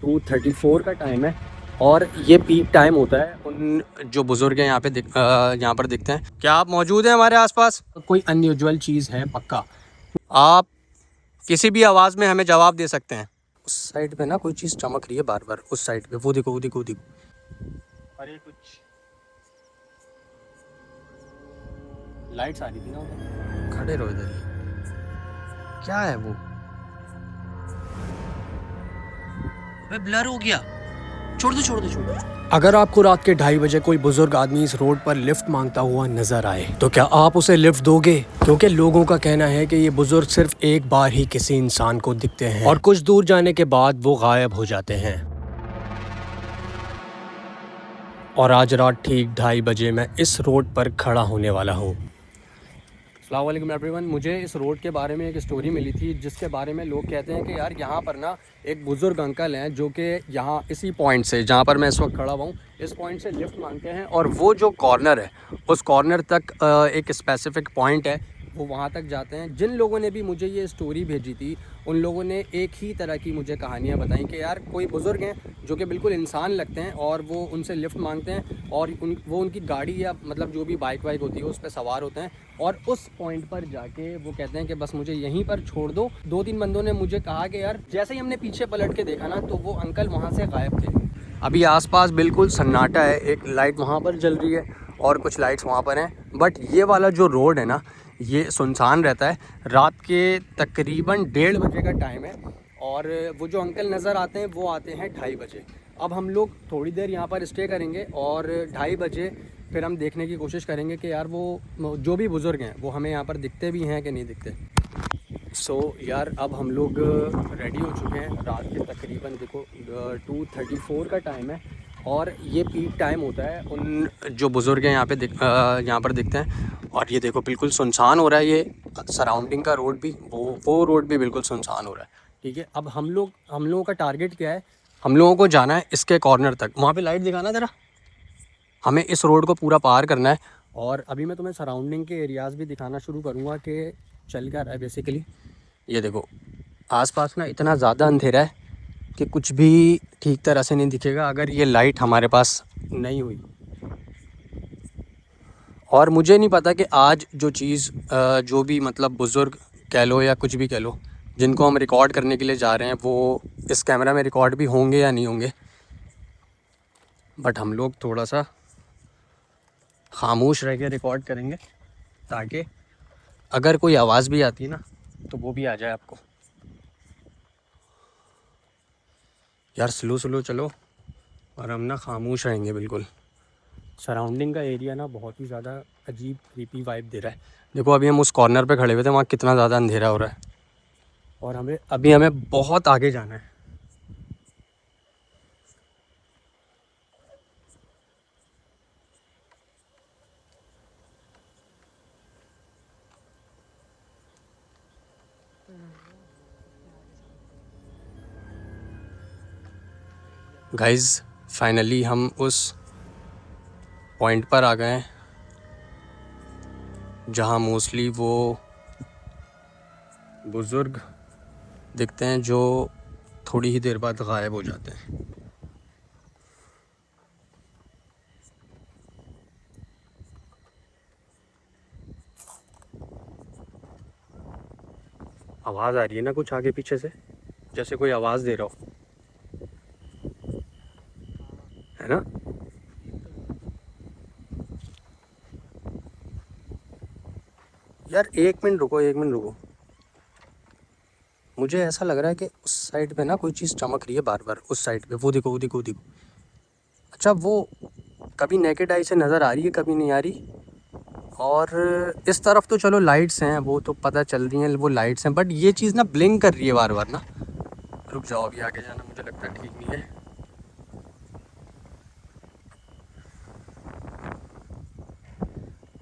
2:34 का टाइम है और ये पीक टाइम होता है उन जो बुज़ुर्ग हैं यहाँ पर दिखते हैं। क्या आप मौजूद हैं हमारे आसपास? कोई अनयूजुअल चीज़ है पक्का। आप किसी भी आवाज़ में हमें जवाब दे सकते हैं। उस साइड पे ना कोई चीज़ चमक रही है बार बार, उस साइड पे वो देखो वो देखो वो देखो। अरे कुछ लाइट्स आ रही थी ना उधर। खड़े रहो इधर ही। क्या है वो? अबे ब्लर हो गया। छोड़ दो छोड़ दो छोड़ दो। अगर आपको रात के 2:30 बजे कोई बुजुर्ग आदमी इस रोड पर लिफ्ट मांगता हुआ नजर आए तो क्या आप उसे लिफ्ट दोगे? क्योंकि लोगों का कहना है कि ये बुजुर्ग सिर्फ एक बार ही किसी इंसान को दिखते हैं और कुछ दूर जाने के बाद वो गायब हो जाते हैं। और आज रात ठीक 2:30 बजे मैं इस रोड पर खड़ा होने वाला हूँ। अस्सलाम वालेकुम एवरीवन। मुझे इस रोड के बारे में एक स्टोरी मिली थी जिसके बारे में लोग कहते हैं कि यार यहाँ पर ना एक बुज़ुर्ग अंकल हैं जो कि यहाँ इसी पॉइंट से, जहाँ पर मैं इस वक्त खड़ा हुआ हूँ, इस पॉइंट से लिफ्ट मांगते हैं और वो जो कॉर्नर है उस कॉर्नर तक एक स्पेसिफ़िक पॉइंट है, वो वहाँ तक जाते हैं। जिन लोगों ने भी मुझे ये स्टोरी भेजी थी उन लोगों ने एक ही तरह की मुझे कहानियाँ बताई कि यार कोई बुज़ुर्ग हैं जो कि बिल्कुल इंसान लगते हैं और वो उनसे लिफ्ट मांगते हैं और वो उनकी गाड़ी या मतलब जो भी बाइक वाइक होती है उस पर सवार होते हैं और उस पॉइंट पर जाके वो कहते हैं कि बस मुझे यहीं पर छोड़ दो। 2-3 बंदों ने मुझे कहा कि यार जैसे ही हमने पीछे पलट के देखा ना तो वो अंकल वहाँ से गायब थे। अभी आसपास बिल्कुल सन्नाटा है, एक लाइट वहाँ पर जल रही है और कुछ लाइट्स वहाँ पर हैं, बट ये वाला जो रोड है ना ये सुनसान रहता है। रात के तकरीबन 1:30 बजे का टाइम है और वो जो अंकल नज़र आते हैं वो आते हैं 2:30 बजे। अब हम लोग थोड़ी देर यहाँ पर स्टे करेंगे और 2:30 बजे फिर हम देखने की कोशिश करेंगे कि यार वो जो भी बुज़ुर्ग हैं वो हमें यहाँ पर दिखते भी हैं कि नहीं दिखते। यार अब हम लोग रेडी हो चुके हैं। रात के तकरीबन देखो 2:34 का टाइम है और ये पीक टाइम होता है उन जो बुज़ुर्ग हैं यहाँ पर दिखते हैं। और ये देखो बिल्कुल सुनसान हो रहा है, ये सराउंडिंग का रोड भी, वो रोड भी बिल्कुल सुनसान हो रहा है। ठीक है, अब हम लोगों का टारगेट क्या है? हम लोगों को जाना है इसके कॉर्नर तक। वहाँ पे लाइट दिखाना ज़रा। हमें इस रोड को पूरा पार करना है और अभी मैं तुम्हें सराउंडिंग के एरियाज़ भी दिखाना शुरू करूँगा कि चल क्या रहा है बेसिकली। ये देखो आसपास ना इतना ज़्यादा अंधेरा है कि कुछ भी ठीक तरह से नहीं दिखेगा अगर ये लाइट हमारे पास नहीं हुई। और मुझे नहीं पता कि आज जो चीज़ जो भी मतलब बुज़ुर्ग कह लो या कुछ भी कह लो जिनको हम रिकॉर्ड करने के लिए जा रहे हैं वो इस कैमरा में रिकॉर्ड भी होंगे या नहीं होंगे, बट हम लोग थोड़ा सा खामोश रह के रिकॉर्ड करेंगे ताकि अगर कोई आवाज़ भी आती है ना तो वो भी आ जाए आपको। यार स्लो स्लो चलो और हम ना खामोश रहेंगे बिल्कुल। सराउंडिंग का एरिया ना बहुत ही ज़्यादा अजीब क्रीपी वाइब दे रहा है। देखो अभी हम उस कॉर्नर पे खड़े हुए थे, वहाँ कितना ज़्यादा अंधेरा हो रहा है और हमें बहुत आगे जाना है। गाइस फाइनली हम उस पॉइंट पर आ गए हैं जहाँ मोस्टली वो बुज़ुर्ग दिखते हैं जो थोड़ी ही देर बाद गायब हो जाते हैं। आवाज़ आ रही है ना कुछ आगे पीछे से, जैसे कोई आवाज़ दे रहा हो, है ना? यार एक मिनट रुको। मुझे ऐसा लग रहा है कि उस साइड पे ना कोई चीज़ चमक रही है बार बार, उस साइड पे वो देखो वो देखो वो देखो। अच्छा वो कभी नेकेड आई से नज़र आ रही है कभी नहीं आ रही। और इस तरफ तो चलो लाइट्स हैं, वो तो पता चल रही हैं वो लाइट्स हैं, बट ये चीज़ ना ब्लिंक कर रही है बार बार ना। रुक जाओ अभी आगे जाना मुझे लगता है ठीक नहीं है।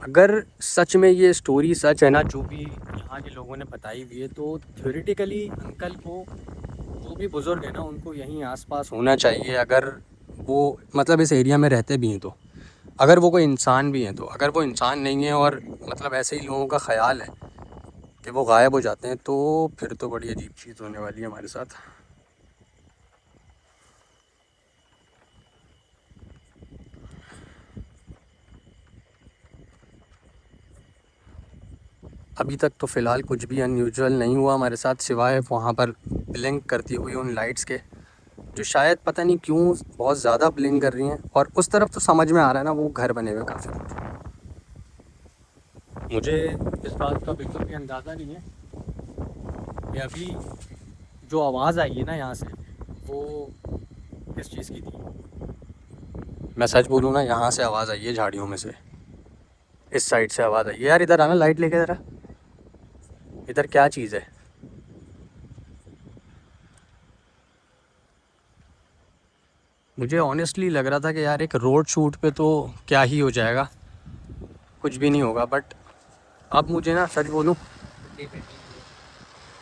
अगर सच में ये स्टोरी सच है ना जो भी यहाँ के लोगों ने बताई हुई है तो थ्योरेटिकली अंकल को, जो भी बुज़ुर्ग है ना उनको यहीं आसपास होना चाहिए अगर वो मतलब इस एरिया में रहते भी हैं तो। अगर वो कोई इंसान भी हैं तो, अगर वो इंसान नहीं है और मतलब ऐसे ही लोगों का ख़्याल है कि वो गायब हो जाते हैं तो फिर तो बड़ी अजीब चीज़ होने वाली है हमारे साथ। अभी तक तो फ़िलहाल कुछ भी अनयूजुअल नहीं हुआ हमारे साथ, सिवाय वहाँ पर ब्लिंक करती हुई उन लाइट्स के, जो शायद पता नहीं क्यों बहुत ज़्यादा ब्लिंक कर रही हैं। और उस तरफ तो समझ में आ रहा है ना, वो घर बने हुए काफ़ी कुछ। मुझे इस बात का बिल्कुल भी अंदाज़ा नहीं है कि अभी जो आवाज़ आई है ना यहाँ से, वो किस चीज़ की थी। मैं सच बोलूँ ना, यहाँ से आवाज़ आई है झाड़ियों में से, इस साइड से आवाज़ आई है। यार इधर आना, लाइट लेके ज़रा, इधर क्या चीज़ है। मुझे ऑनेस्टली लग रहा था कि यार एक रोड शूट पे तो क्या ही हो जाएगा, कुछ भी नहीं होगा, बट अब मुझे ना सच बोलूँ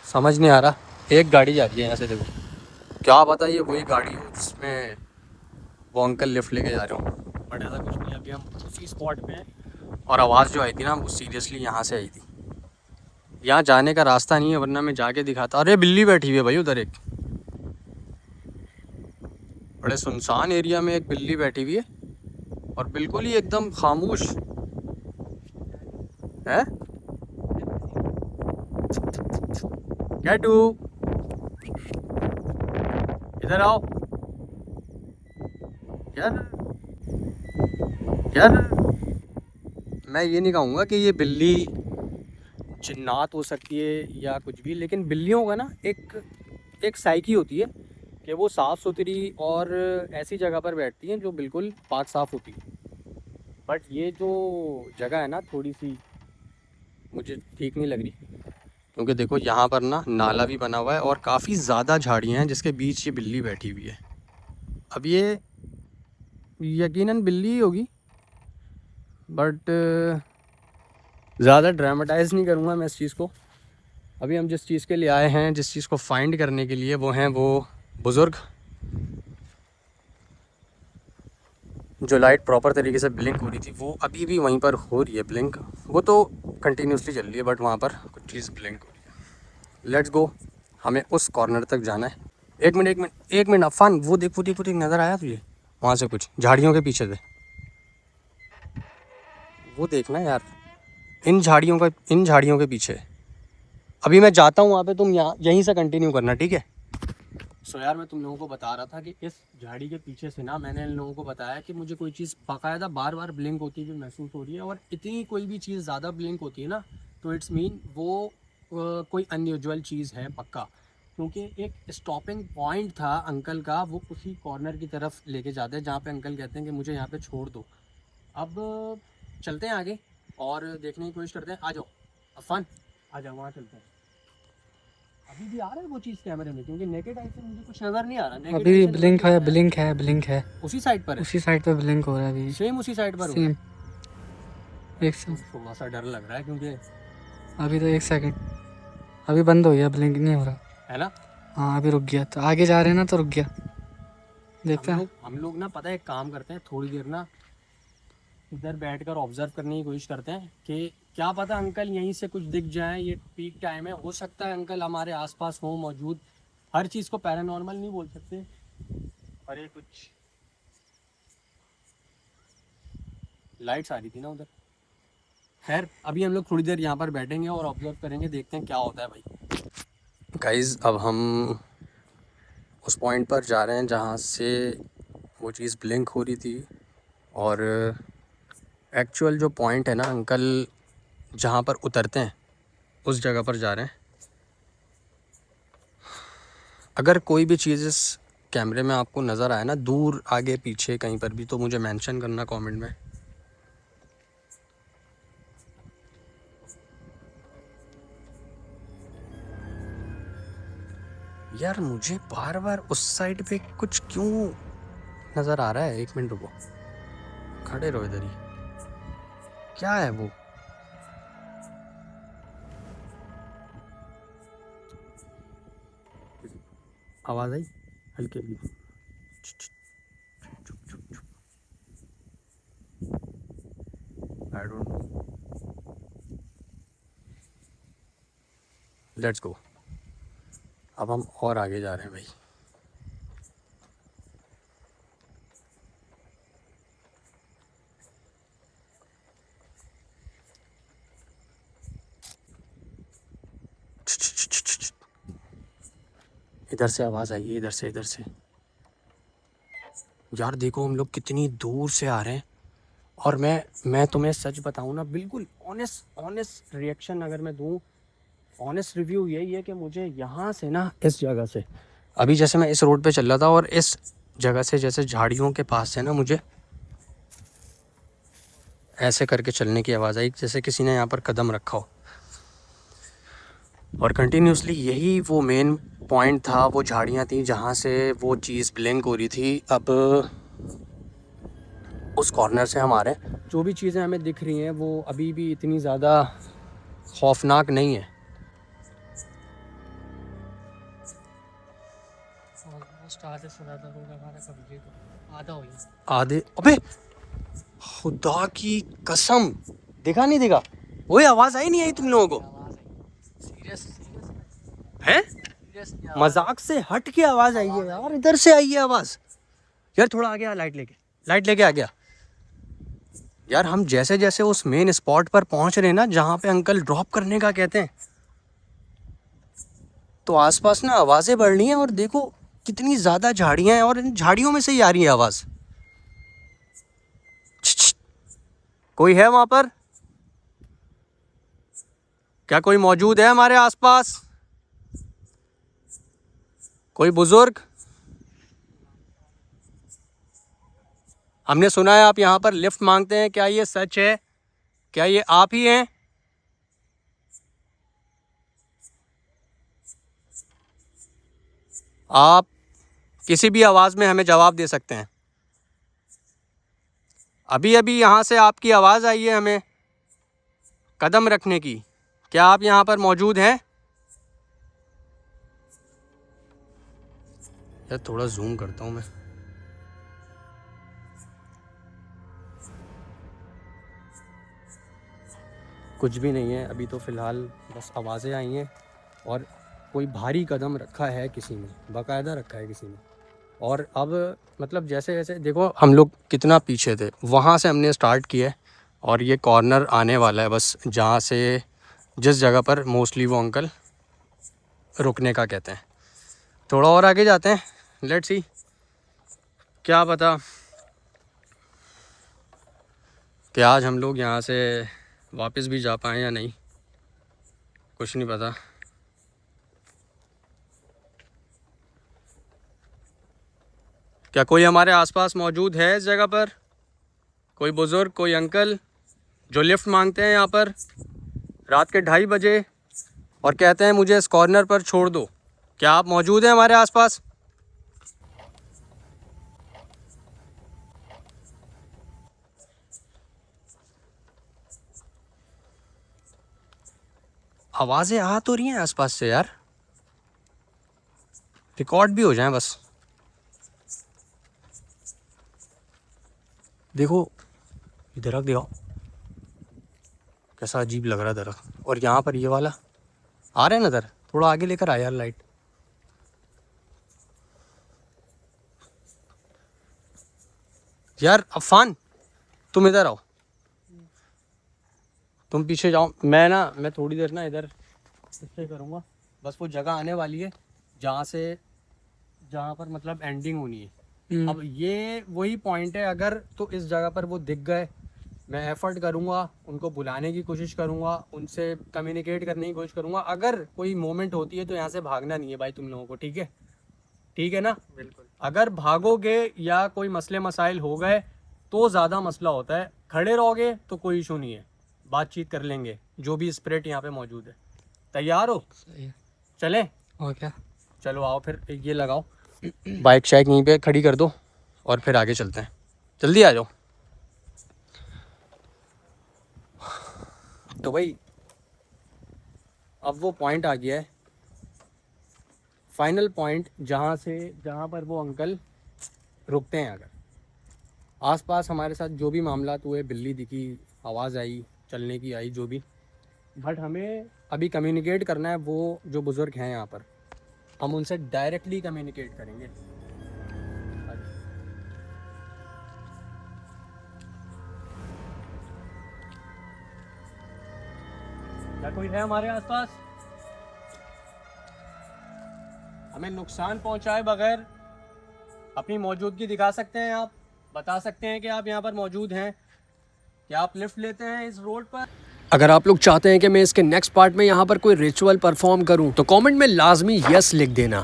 समझ नहीं आ रहा। एक गाड़ी जा रही है यहाँ से, देखो, क्या पता ये वही गाड़ी हो जिसमें वो अंकल लिफ्ट लेके जा रहे हो, बट ऐसा कुछ नहीं। अभी हम उसी स्पॉट पे हैं और आवाज़ जो आई थी ना, वो सीरियसली यहाँ से आई थी। यहाँ जाने का रास्ता नहीं है, वरना मैं जाके दिखाता। अरे बिल्ली बैठी हुई है भाई उधर, एक बड़े सुनसान एरिया में एक बिल्ली बैठी हुई है, और बिल्कुल ही एकदम खामोश है। कैटू, इधर आओ यार। यार मैं ये नहीं कहूँगा कि ये बिल्ली जिन्नात हो सकती है या कुछ भी, लेकिन बिल्लियों का ना एक साइकी होती है कि वो साफ़ सुथरी और ऐसी जगह पर बैठती हैं जो बिल्कुल पाक साफ़ होती है। बट ये जो जगह है ना, थोड़ी सी मुझे ठीक नहीं लग रही, क्योंकि देखो यहाँ पर ना नाला भी बना हुआ है और काफ़ी ज़्यादा झाड़ियाँ हैं जिसके बीच ये बिल्ली बैठी हुई है। अब ये यकीनन बिल्ली ही होगी, बट ज़्यादा ड्रामेटाइज़ नहीं करूँगा मैं इस चीज़ को। अभी हम जिस चीज़ के लिए आए हैं, जिस चीज़ को फाइंड करने के लिए, वो हैं वो बुज़ुर्ग, जो लाइट प्रॉपर तरीके से ब्लिंक हो रही थी वो अभी भी वहीं पर हो रही है ब्लिंक। वो तो कंटिन्यूसली चल रही है, बट वहाँ पर कुछ चीज़ ब्लिंक हो रही है। लेट्स गो, हमें उस कॉर्नर तक जाना है। एक मिनट अफान, वो देख नज़र आया तुझे वहाँ से कुछ झाड़ियों के पीछे से? वो देखना यार, इन झाड़ियों के पीछे। अभी मैं जाता हूँ वहाँ पे, तुम यहाँ यहीं से कंटिन्यू करना, ठीक है? सो यार मैं तुम लोगों को बता रहा था कि इस झाड़ी के पीछे से ना, मैंने इन लोगों को बताया कि मुझे कोई चीज़ बाकायदा बार बार ब्लिंक होती हुई महसूस हो रही है, और इतनी कोई भी चीज़ ज़्यादा ब्लिंक होती है ना, तो इट्स मीन वो कोई अनयूजुअल चीज़ है पक्का। क्योंकि एक स्टॉपिंग पॉइंट था अंकल का, वो उसी कॉर्नर की तरफ लेके जाते हैं जहाँ पे अंकल कहते हैं कि मुझे यहाँ पे छोड़ दो। अब चलते हैं आगे और देखने की कोशिश करते हैं। आ जाओ अफान, आ जाओ, वहाँ चलते हैं। अभी भी आ रहा है वो चीज़ कैमरे में? क्योंकि नेकेड आई से मुझे कुछ नज़र नहीं आ रहा। नेकेड अभी आई से ब्लिंक है, ब्लिंक है, ब्लिंक है। उसी साइड पर है, उसी साइड पे ब्लिंक हो रहा है अभी। सेम उसी साइड पर हो रहा सेम। है। एक सेकंड, थोड़ा सा डर लग रहा है क्योंकि अभी तो एक सेकंड, अभी बंद हो गया, ब्लिंक नहीं हो रहा। है ना। हाँ अभी रुक गया, तो आगे जा रहे हैं ना तो रुक गया। देखते हैं। हम लोग ना पता है एक काम करते हैं, थोड़ी देर ना इधर बैठकर ऑब्जर्व करने की कोशिश करते हैं कि क्या पता अंकल यहीं से कुछ दिख जाए। ये पीक टाइम है, हो सकता है अंकल हमारे आसपास हो मौजूद। हर चीज़ को पैरानॉर्मल नहीं बोल सकते। और ये कुछ लाइट्स आ रही थी ना उधर। खैर अभी हम लोग थोड़ी देर यहाँ पर बैठेंगे और ऑब्जर्व करेंगे, देखते हैं क्या होता है भाई। गाइज़ अब हम उस पॉइंट पर जा रहे हैं जहाँ से वो चीज़ ब्लिंक हो रही थी, और एक्चुअल जो पॉइंट है ना अंकल जहाँ पर उतरते हैं, उस जगह पर जा रहे हैं। अगर कोई भी चीज़ इस कैमरे में आपको नज़र आए ना, दूर आगे पीछे कहीं पर भी, तो मुझे मेंशन करना कमेंट में। यार मुझे बार बार उस साइड पे कुछ क्यों नज़र आ रहा है? एक मिनट रुको, खड़े रहो इधर ही। क्या है वो? आवाज़ आई हल्की हल्की। I don't know, let's go. अब हम और आगे जा रहे हैं भाई। इधर से आवाज़ आई है, इधर से। यार देखो हम लोग कितनी दूर से आ रहे हैं। और मैं तुम्हें सच बताऊं ना, बिल्कुल ऑनेस्ट रिएक्शन अगर मैं दूं, ऑनेस्ट रिव्यू यही है कि मुझे यहाँ से ना, इस जगह से, अभी जैसे मैं इस रोड पे चल रहा था और इस जगह से जैसे झाड़ियों के पास से ना मुझे ऐसे करके चलने की आवाज़ आई, जैसे किसी ने यहाँ पर कदम रखा हो। और कंटिन्यूसली यही वो मेन पॉइंट था, वो झाड़ियाँ थी जहाँ से वो चीज़ ब्लिंक हो रही थी। अब उस कॉर्नर से हम आ रहे हैं, जो भी चीज़ें हमें दिख रही हैं वो अभी भी इतनी ज़्यादा खौफनाक नहीं है। ऑलमोस्ट आधे से ज़्यादा रोड हमारा कंप्लीट हो, आधा हो गया। आधे? अबे खुदा की कसम, देखा नहीं देखा? वही आवाज़ आई नहीं आई तुम लोगों को? आवाज़ आई, सीरियस है? सीरियस मजाक से हट के आवाज़ आई है यार, इधर से आई है आवाज़। यार थोड़ा आ गया, लाइट लेके आ गया। यार हम जैसे जैसे उस मेन स्पॉट पर पहुंच रहे हैं ना, जहाँ पे अंकल ड्रॉप करने का कहते हैं, तो आसपास ना आवाज़ें बढ़ रही हैं। और देखो कितनी ज़्यादा झाड़ियाँ हैं और इन झाड़ियों में से ही आ रही है आवाज़। कोई है वहाँ पर? क्या कोई मौजूद है हमारे आसपास? कोई बुजुर्ग? हमने सुना है आप यहाँ पर लिफ्ट मांगते हैं, क्या ये सच है? क्या ये आप ही हैं? आप किसी भी आवाज़ में हमें जवाब दे सकते हैं। अभी अभी यहाँ से आपकी आवाज़ आई है हमें कदम रखने की। क्या आप यहाँ पर मौजूद हैं? यार थोड़ा जूम करता हूँ मैं। कुछ भी नहीं है अभी तो फ़िलहाल, बस आवाज़ें आई हैं और कोई भारी कदम रखा है किसी ने, बाकायदा रखा है किसी ने। और अब मतलब जैसे जैसे देखो हम लोग कितना पीछे थे, वहाँ से हमने स्टार्ट किया है और ये कॉर्नर आने वाला है बस, जहाँ से जिस जगह पर मोस्टली वो अंकल रुकने का कहते हैं। थोड़ा और आगे जाते हैं, लेट्स सी, क्या पता कि आज हम लोग यहाँ से वापस भी जा पाएँ या नहीं, कुछ नहीं पता। क्या कोई हमारे आसपास मौजूद है इस जगह पर? कोई बुज़ुर्ग, कोई अंकल जो लिफ्ट मांगते हैं यहाँ पर रात के 2:30 बजे और कहते हैं मुझे इस कॉर्नर पर छोड़ दो? क्या आप मौजूद हैं हमारे आसपास? आवाज़ें आ तो रही हैं आसपास से यार, रिकॉर्ड भी हो जाए बस। देखो ये दरख्त देखो कैसा अजीब लग रहा है दरख्त। और यहाँ पर ये वाला आ रहा है नज़र, थोड़ा आगे लेकर आ यार लाइट। यार अफान तुम इधर आओ, तुम पीछे जाओ। मैं थोड़ी देर ना इधर इससे करूँगा, बस वो जगह आने वाली है जहाँ पर मतलब एंडिंग होनी है। अब ये वही पॉइंट है, अगर तो इस जगह पर वो दिख गए, मैं एफर्ट करूँगा, उनको बुलाने की कोशिश करूँगा, उनसे कम्युनिकेट करने की कोशिश करूँगा। अगर कोई मोमेंट होती है तो यहाँ से भागना नहीं है भाई तुम लोगों को, ठीक है? ठीक है ना? बिल्कुल। अगर भागोगे या कोई मसले मसाइल हो गए तो ज़्यादा मसला होता है, खड़े रहोगे तो कोई इशू नहीं है, बातचीत कर लेंगे, जो भी स्पिरिट यहाँ पे मौजूद है। तैयार हो? चलें? और क्या? चलो आओ फिर, ये लगाओ, बाइक शाइक यहीं पे खड़ी कर दो और फिर आगे चलते हैं। जल्दी आ जाओ। तो भाई अब वो पॉइंट आ गया है, फाइनल पॉइंट, जहाँ पर वो अंकल रुकते हैं। अगर आसपास हमारे साथ जो भी मामलात हुए, बिल्ली दिखी, आवाज़ आई, चलने की आई, जो भी, बट हमें अभी कम्युनिकेट करना है। वो जो बुज़ुर्ग हैं यहाँ पर, हम उनसे डायरेक्टली कम्युनिकेट करेंगे। क्या कोई है हमारे आसपास? हमें नुकसान पहुंचाए बगैर अपनी मौजूदगी दिखा सकते हैं। आप बता सकते हैं कि आप यहाँ पर मौजूद हैं। क्या आप लिफ्ट लेते हैं इस रोड पर? अगर आप लोग चाहते हैं कि मैं इसके नेक्स्ट पार्ट में यहाँ पर कोई रिचुअल परफॉर्म करूँ तो कमेंट में लाजमी यस लिख देना।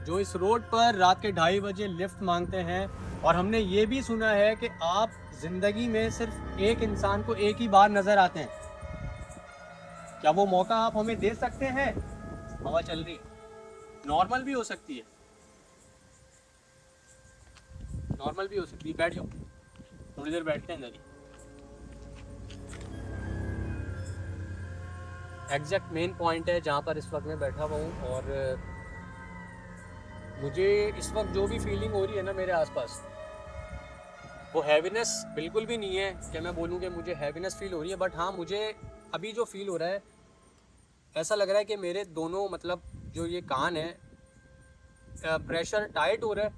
जो इस रोड पर रात के 2:30 बजे लिफ्ट मांगते हैं, और हमने ये भी सुना है कि आप ज़िंदगी में सिर्फ एक इंसान को एक ही बार नज़र आते हैं। क्या वो मौका आप हमें दे सकते हैं? हवा चल रही है, नॉर्मल भी हो सकती है, नॉर्मल भी हो सकती है। बैठ जाओ, थोड़ी देर बैठते हैं इधर ही। एग्जैक्ट मेन पॉइंट है जहाँ पर इस वक्त मैं बैठा हुआ हूँ, और मुझे इस वक्त जो भी फीलिंग हो रही है ना मेरे आसपास, वो हैवीनेस बिल्कुल भी नहीं है कि मैं बोलूँ कि मुझे हैवीनेस फील हो रही है। बट हाँ, मुझे अभी जो फील हो रहा है, ऐसा लग रहा है कि मेरे दोनों मतलब जो ये कान है, प्रेशर टाइट हो रहा है,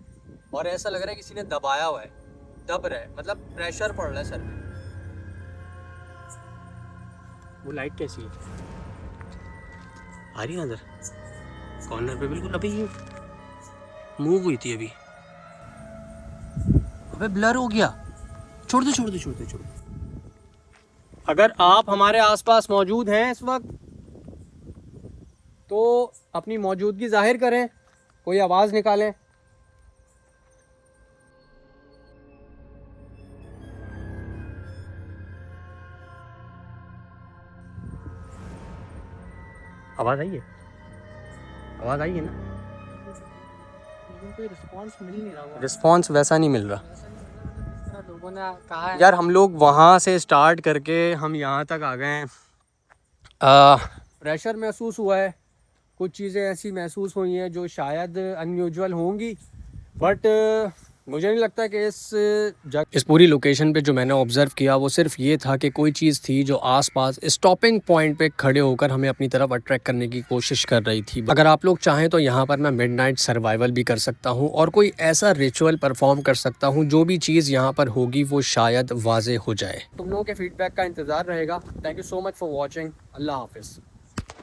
और ऐसा लग रहा है किसी ने दबाया हुआ है, दब रहा है, मतलब प्रेशर पड़ रहा है सर में। वो लाइट कैसी है? आ रही है नजर कॉर्नर पे बिल्कुल, अभी ये मूव हुई थी अभी। अबे ब्लर हो गया। छोड़ दो छोड़ दो छोड़ दो छोड़ दो। अगर आप हमारे आसपास मौजूद हैं इस वक्त तो अपनी मौजूदगी जाहिर करें, कोई आवाज़ निकालें। आवाज़ आई है? आवाज़ आई है ना? कोई रिस्पॉन्स मिल नहीं रहा। रिस्पॉन्स वैसा नहीं मिल रहा। लोगों ने कहा है यार हम लोग वहाँ से स्टार्ट करके हम यहाँ तक आ गए हैं। प्रेशर महसूस हुआ है, कुछ चीज़ें ऐसी महसूस हुई हैं जो शायद अनयूजुअल होंगी, बट मुझे नहीं लगता कि इस पूरी लोकेशन पे जो मैंने ऑब्ज़र्व किया वो सिर्फ ये था कि कोई चीज़ थी जो आसपास स्टॉपिंग पॉइंट पे खड़े होकर हमें अपनी तरफ अट्रैक्ट करने की कोशिश कर रही थी। अगर आप लोग चाहें तो यहाँ पर मैं मिडनाइट सर्वाइवल भी कर सकता हूँ और कोई ऐसा रिचुअल परफॉर्म कर सकता हूँ जो भी चीज़ यहाँ पर होगी वो शायद वाज़े हो जाए। तुम लोगों के फीडबैक का इंतज़ार रहेगा। Thank you so much for watching. अल्लाह हाफिज़।